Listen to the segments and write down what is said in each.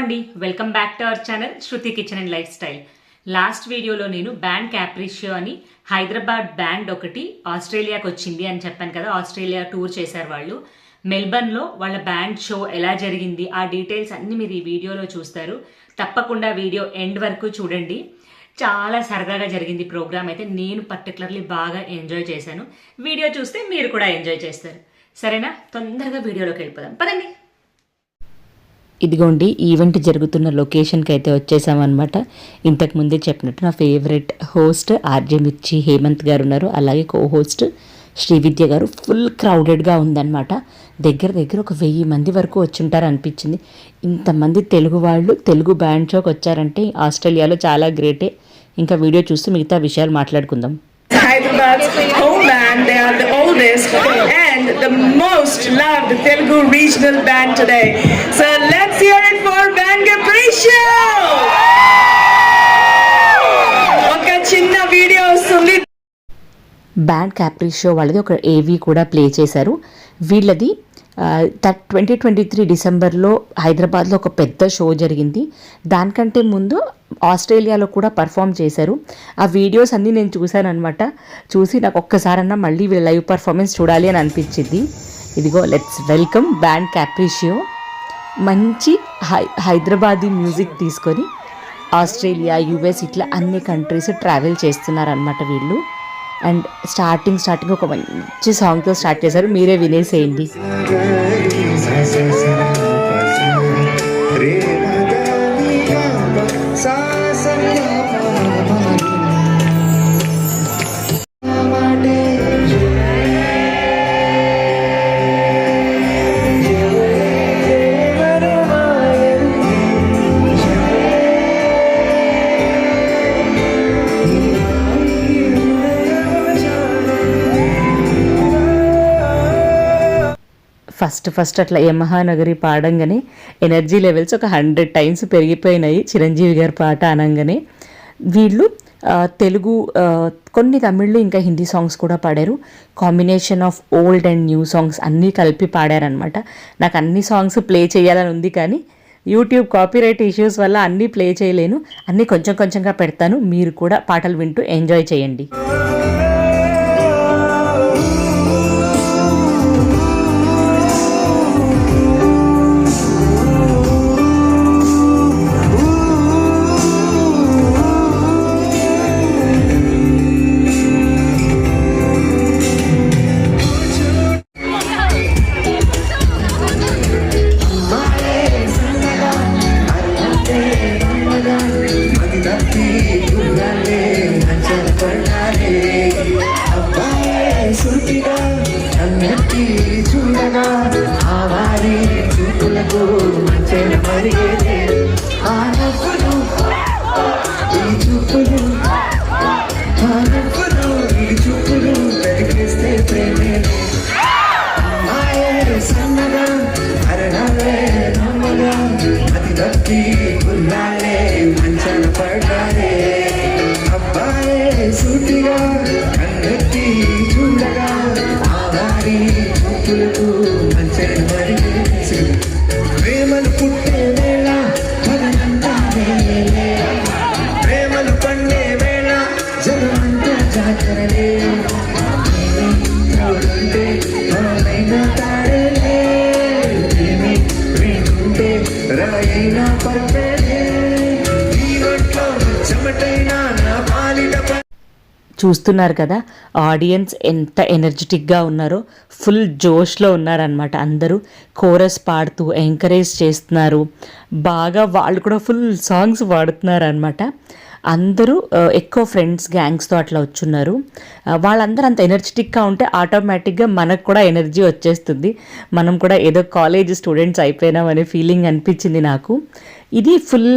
అండి, welcome back to our channel Shruti kitchen and life style. Last వీడియోలో నేను band Capriccio అని Hyderabad band ఒకటి ఆస్ట్రేలియాకి వచ్చింది అని చెప్పాను కదా. ఆస్ట్రేలియా టూర్ చేశారు వాళ్ళు. మెల్బర్న్లో వాళ్ళ బ్యాండ్ షో ఎలా జరిగింది ఆ డీటెయిల్స్ అన్ని మీరు ఈ వీడియోలో చూస్తారు. తప్పకుండా వీడియో ఎండ్ వరకు చూడండి. చాలా సరదాగా జరిగింది ప్రోగ్రామ్ అయితే. నేను పర్టికులర్లీ బాగా ఎంజాయ్ చేశాను. వీడియో చూస్తే మీరు కూడా ఎంజాయ్ చేస్తారు. సరేనా? తొందరగా వీడియోలోకి వెళ్ళిపోదాం పదండి. ఇదిగోండి, ఈవెంట్ జరుగుతున్న లొకేషన్కి అయితే వచ్చేసామన్నమాట. ఇంతకుముందే చెప్పినట్టు నా ఫేవరెట్ హోస్ట్ ఆర్జే మిర్చి హేమంత్ గారు ఉన్నారు, అలాగే కో హోస్ట్ శ్రీవిద్య గారు. ఫుల్ క్రౌడెడ్గా ఉందన్నమాట. దగ్గర ఒక 1000 మంది వరకు వచ్చుంటారు అనిపించింది. ఇంతమంది తెలుగు వాళ్ళు తెలుగు బ్యాండ్ షోకి వచ్చారంటే ఆస్ట్రేలియాలో చాలా గ్రేటే. ఇంకా వీడియో చూస్తూ మిగతా విషయాలు మాట్లాడుకుందాం. Hyderabad's home band, they are the oldest and the most loved Telugu regional band today. So let's hear it for Band Capriccio! Oka chinna video ustundi. Band Capriccio వాళ్ళది ఒక ఏవీ కూడా ప్లే చేశారు. వీళ్ళది 2023 డిసెంబర్లో హైదరాబాద్లో ఒక పెద్ద షో జరిగింది. దానికంటే ముందు ఆస్ట్రేలియాలో కూడా పర్ఫామ్ చేశారు. ఆ వీడియోస్ అన్నీ నేను చూశాను అనమాట. చూసి నాకు ఒక్కసారన్నా మళ్ళీ వీళ్ళ లైవ్ పర్ఫార్మెన్స్ చూడాలి అని అనిపించింది. ఇదిగో లెట్స్ వెల్కమ్ బ్యాండ్ క్యాప్రిషియో. మంచి హైదరాబాదీ మ్యూజిక్ తీసుకొని ఆస్ట్రేలియా, యుఎస్ ఇట్లా అన్ని కంట్రీస్ ట్రావెల్ చేస్తున్నారనమాట వీళ్ళు. అండ్ స్టార్టింగ్ ఒక మంచి సాంగ్తో స్టార్ట్ చేశారు. మీరే వినేసేయండి. ఫస్ట్ అట్లా యమహానగరి పాడంగానే ఎనర్జీ లెవెల్స్ ఒక 100 టైమ్స్ పెరిగిపోయినాయి. చిరంజీవి గారి పాట అనగానే వీళ్ళు తెలుగు, కొన్ని తమిళ్లు, ఇంకా హిందీ సాంగ్స్ కూడా పాడారు. Combination of old and new songs అన్నీ కలిపి పాడారనమాట. నాకు అన్ని సాంగ్స్ ప్లే చేయాలని ఉంది, కానీ యూట్యూబ్ కాపీరైట్ ఇష్యూస్ వల్ల అన్నీ ప్లే చేయలేను. అన్నీ కొంచెంగా పెడతాను. మీరు కూడా పాటలు వింటూ ఎంజాయ్ చేయండి. చూస్తున్నారు కదా ఆడియన్స్ ఎంత ఎనర్జెటిక్గా ఉన్నారో. ఫుల్ జోష్లో ఉన్నారనమాట. అందరూ కోరస్ పాడుతూ ఎంకరేజ్ చేస్తున్నారు. బాగా వాళ్ళు కూడా ఫుల్ సాంగ్స్ పాడుతున్నారు అనమాట. అందరూ ఎక్కువ ఫ్రెండ్స్ గ్యాంగ్స్తో అట్లా వచ్చున్నారు. వాళ్ళందరూ అంత ఎనర్జెటిక్గా ఉంటే ఆటోమేటిక్గా మనకు కూడా ఎనర్జీ వచ్చేస్తుంది. మనం కూడా ఏదో కాలేజ్ స్టూడెంట్స్ అయిపోయినామనే ఫీలింగ్ అనిపించింది నాకు. ఇది ఫుల్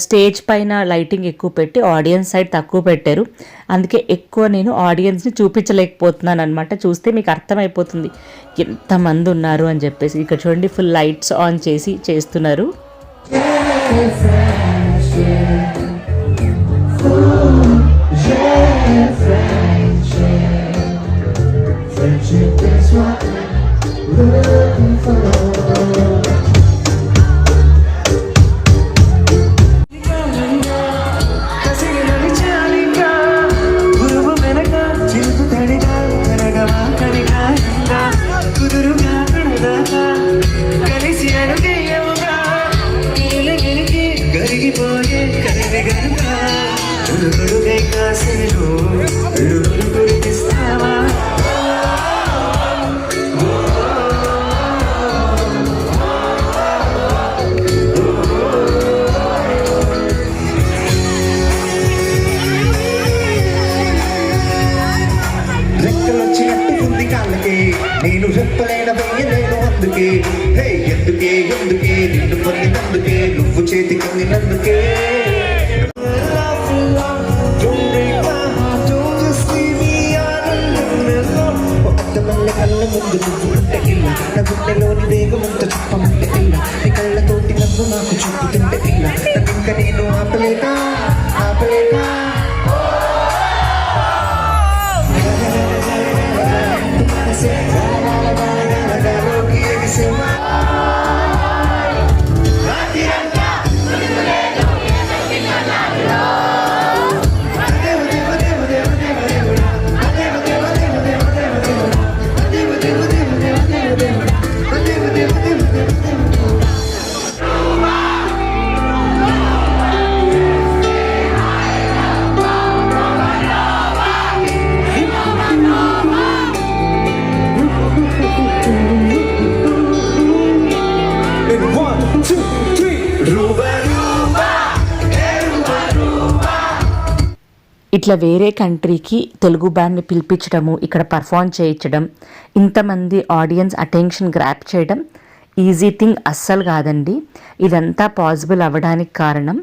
స్టేజ్ పైన లైటింగ్ ఎక్కువ పెట్టి ఆడియన్స్ సైడ్ తక్కువ పెట్టారు. అందుకే ఎక్కువ నేను ఆడియన్స్ని చూపించలేకపోతున్నాను అనమాట. చూస్తే మీకు అర్థమైపోతుంది ఎంతమంది ఉన్నారు అని చెప్పేసి. ఇక్కడ చూడండి, ఫుల్ లైట్స్ ఆన్ చేసి చేస్తున్నారు. చూస్తుంటే పిల్ల ఇంకా నేను ఆపలేక ఇట్లా వేరే కంట్రీకి తెలుగు బ్యాండ్ని పిలిపించడము, ఇక్కడ పర్ఫామ్ చేయించడం, ఇంతమంది ఆడియన్స్ అటెన్షన్ గ్రాప్ చేయడం ఈజీ థింగ్ అస్సలు కాదండి. ఇదంతా పాసిబుల్ అవ్వడానికి కారణం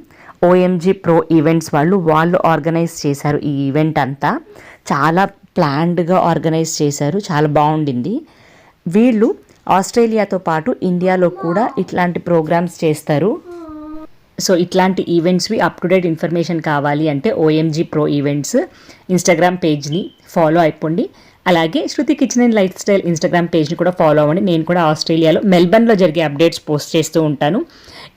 ఓఎంజీ ప్రో ఈవెంట్స్ వాళ్ళు ఆర్గనైజ్ చేశారు. ఈ ఈవెంట్ అంతా చాలా ప్లాన్డ్గా ఆర్గనైజ్ చేశారు, చాలా బాగుండింది. వీళ్ళు ఆస్ట్రేలియాతో పాటు ఇండియాలో కూడా ఇట్లాంటి ప్రోగ్రామ్స్ చేస్తారు. సో ఇట్లాంటి ఈవెంట్స్వి అప్ టు డేట్ ఇన్ఫర్మేషన్ కావాలి అంటే ఓఎంజీ ప్రో ఈవెంట్స్ ఇన్స్టాగ్రామ్ పేజ్ని ఫాలో అయిపోండి. అలాగే Shruti kitchen and lifestyle Instagram పేజ్ని కూడా ఫాలో అవ్వండి. నేను కూడా ఆస్ట్రేలియాలో మెల్బర్న్లో జరిగే అప్డేట్స్ పోస్ట్ చేస్తూ ఉంటాను.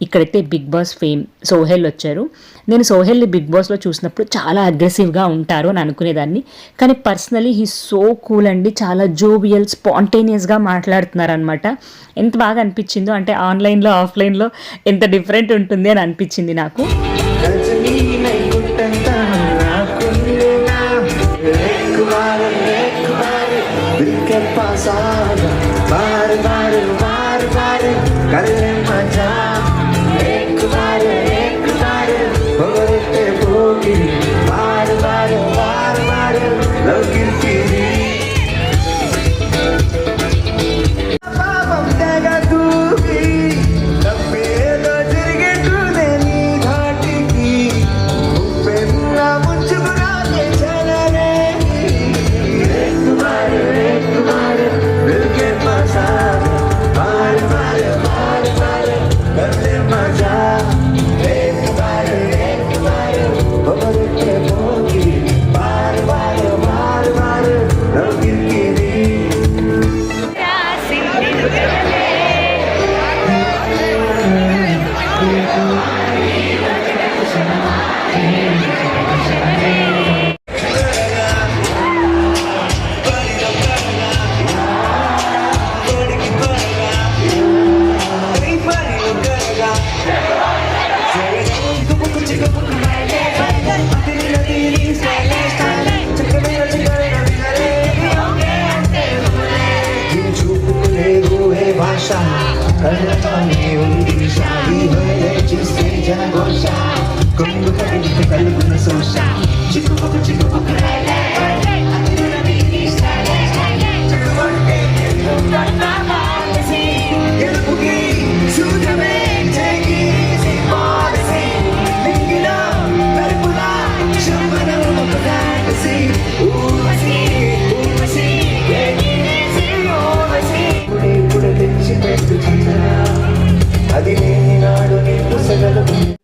ఇక్కడైతే బిగ్ బాస్ ఫేమ్ సోహెల్ వచ్చారు. నేను సోహెల్ని బిగ్ బాస్లో చూసినప్పుడు చాలా అగ్రెసివ్గా ఉంటారు అని అనుకునేదాన్ని, కానీ పర్సనలీ హీ సో కూల్ అండి. చాలా జోవియల్ స్పాంటేనియస్గా మాట్లాడుతున్నారనమాట. ఎంత బాగా అనిపించిందో, అంటే ఆన్లైన్లో ఆఫ్లైన్లో ఎంత డిఫరెంట్ ఉంటుంది అని అనిపించింది నాకు.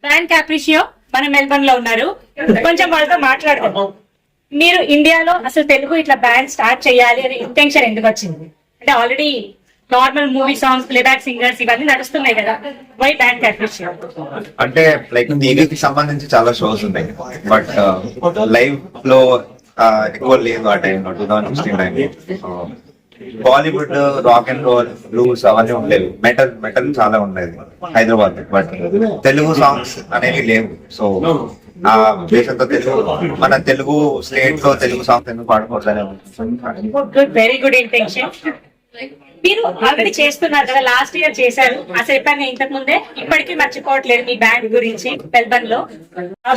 బ్యాండ్ క్యాప్రిషియో మన మెల్బర్న్ లో ఉన్నారు. కొంచెం వాళ్ళతో మాట్లాడదాం. మీరు ఇండియాలో అసలు తెలుగు ఇట్లా బ్యాండ్ స్టార్ట్ చేయాలి అనే ఇంటెన్షన్ ఎందుకు వచ్చింది? అంటే already normal movie songs, playback singers ఇవన్నీ నడుస్తున్నాయి కదా, వై బ్యాండ్ క్యాప్రిషియో? అంటే లైక్ టీవీకి సంబంధించి చాలా షోస్ ఉన్నాయి, బట్ లైవ్ లో ఎక్కువ లేదు ఆ టైంలో. 2016 టైంలో Bollywood, rock and roll, blues అవన్నీ ఉండేవి. మెటల్ చాలా ఉండేది హైదరాబాద్, బట్ తెలుగు సాంగ్స్ అనేవి లేవు. సో ఆ దేశంతో మన తెలుగు స్టేట్ లో తెలుగు సాంగ్స్ ఎందుకు పాడుకోవట్లేదు? Very good intention. మీరు ఆల్రెడీ చేస్తున్నారు కదా, లాస్ట్ ఇయర్ చేశారు. అసలు ఎప్పుడైనా ఇంతకు ముందే ఇప్పటికీ మర్చిపోవట్లేదు మీ బ్యాండ్ గురించి మెల్బర్న్ లో.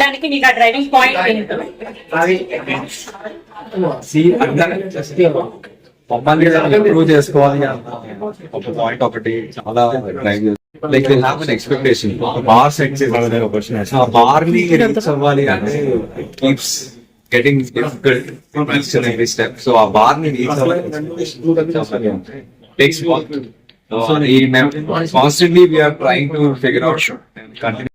దానికి మీకు ఆ డ్రైవింగ్ పాయింట్ ఇంప్రూవ్ చేసుకోవాలి ఒక పాయింట్, ఒకటి చాలా drive like they have an expectation. Bar set చేసి ఆ బార్ ని రీచ్ అవ్వాలి అంటే it keeps getting difficult each and every step. So ఆ బార్ ని రీచ్ అవ్వాలి takes work. Constantly we're trying to figure out continue.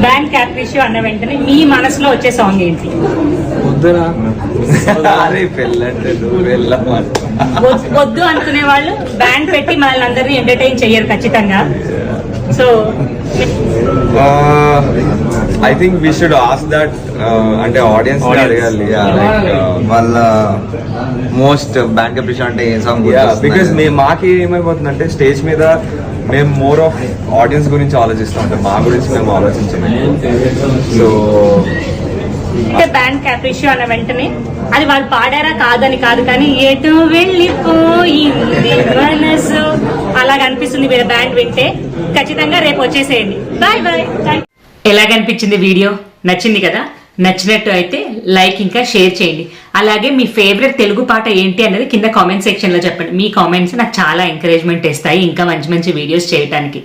Band Capriccio అన్న వెంటనే మీ మనసులో వచ్చే సాంగ్ ఏంటి? వద్దురా అరే పెళ్ళంటే వద్దు అనుకునే వాళ్ళు బ్యాండ్ పెట్టి మనల్ని అందరినీ ఎంటర్టైన్ చెయ్యరు ఖచ్చితంగా. So I think we should ask that, అంటే ఆడియన్స్ అడగాలి వాళ్ళ మోస్ట్ బ్యాంక్ అప్రిషియేషన్ అంటే ఏ సాంగ్? బికాస్ మాకి ఏమైపోతుందంటే స్టేజ్ మీద మేము మోర్ ఆఫ్ ఆడియన్స్ గురించి ఆలోచిస్తాం, అంటే మా గురించి మేము ఆలోచించాము. సో అంటే బ్యాండ్ క్యాప్రిషియో అన్న వెంటనే అది వాళ్ళు పాడారా కాదని కాదు, కానీ ఎటు వెళ్ళిపోయింది మనసు అలాగ అనిపిస్తుంది మీరు బ్యాండ్ వింటే. ఖచ్చితంగా రేపు వచ్చేసేయండి. Bye bye. ఎలాగనిపించింది వీడియో? నచ్చింది కదా? నచ్చినట్టు అయితే లైక్ ఇంకా షేర్ చేయండి. అలాగే మీ ఫేవరెట్ తెలుగు పాట ఏంటి అనేది కింద కామెంట్ సెక్షన్లో చెప్పండి. మీ కామెంట్స్ నాకు చాలా ఎంకరేజ్మెంట్ ఇస్తాయి ఇంకా మంచి మంచి వీడియోస్ చేయడానికి.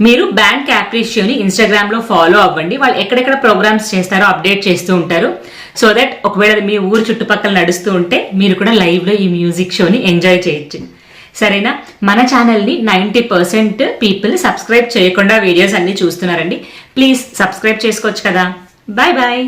మీరు బ్యాండ్ క్యాప్రిషియోని ఇన్స్టాగ్రామ్లో ఫాలో అవ్వండి. వాళ్ళు ఎక్కడెక్కడ ప్రోగ్రామ్స్ చేస్తారో అప్డేట్ చేస్తూ ఉంటారు. సో దట్ ఒకవేళ మీ ఊరు చుట్టుపక్కల నడుస్తూ ఉంటే మీరు కూడా లైవ్లో ఈ మ్యూజిక్ షోని ఎంజాయ్ చేయొచ్చు. సరేనా? మన ఛానల్ని 90% పీపుల్ సబ్స్క్రైబ్ చేయకుండా వీడియోస్ అన్నీ చూస్తున్నారండి. ప్లీజ్ సబ్స్క్రైబ్ చేసుకోవచ్చు కదా. Bye bye.